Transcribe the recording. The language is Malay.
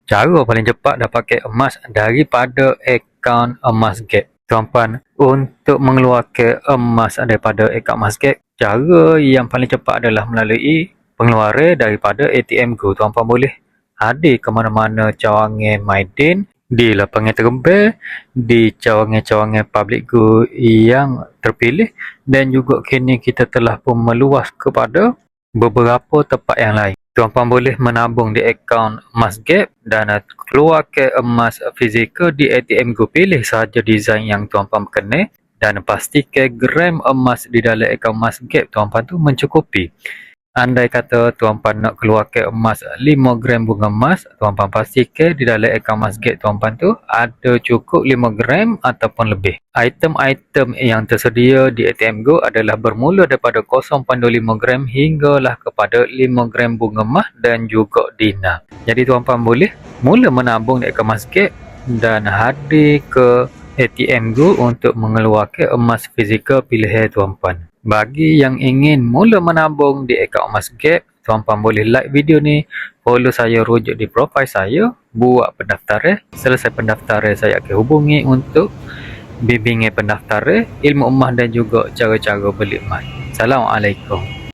Cara paling cepat dah pakai emas daripada akaun emas Gap. Tuan-puan, untuk mengeluarkan emas daripada akaun emas Gap, cara yang paling cepat adalah melalui pengeluaran daripada ATM Go. Tuan-puan boleh hadir ke mana-mana cawangan Maidin, di lapangan terbang, di cawangan-cawangan public go yang terpilih, dan juga kini kita telah pun meluas kepada beberapa tempat yang lain. Tuan-puan boleh menabung di akaun emas Gap dan keluarkan emas fizikal di ATM Go. Pilih sahaja desain yang tuan-puan berkenan dan pastikan gram emas di dalam akaun emas Gap tuan-puan tu mencukupi. Andai kata tuan-puan nak keluarkan emas 5 gram bunga emas, tuan-puan pastikan di dalam akaun emas Gap tuan-puan tu ada cukup 5 gram ataupun lebih. Item-item yang tersedia di ATM Go adalah bermula daripada 0.25 gram hinggalah kepada 5 gram bunga emas dan juga dinar. Jadi tuan-puan boleh mula menabung di akaun emas Gap dan hadir ke ATM Go untuk mengeluarkan emas fizikal pilihan tuan-puan. Bagi yang ingin mula menabung di akaun emas Gap, tuan-puan boleh like video ni, follow saya, rujuk di profil saya, buat pendaftaran. Selesai pendaftaran, saya akan hubungi untuk bimbingan pendaftaran, ilmu emas dan juga cara-cara beli emas. Assalamualaikum.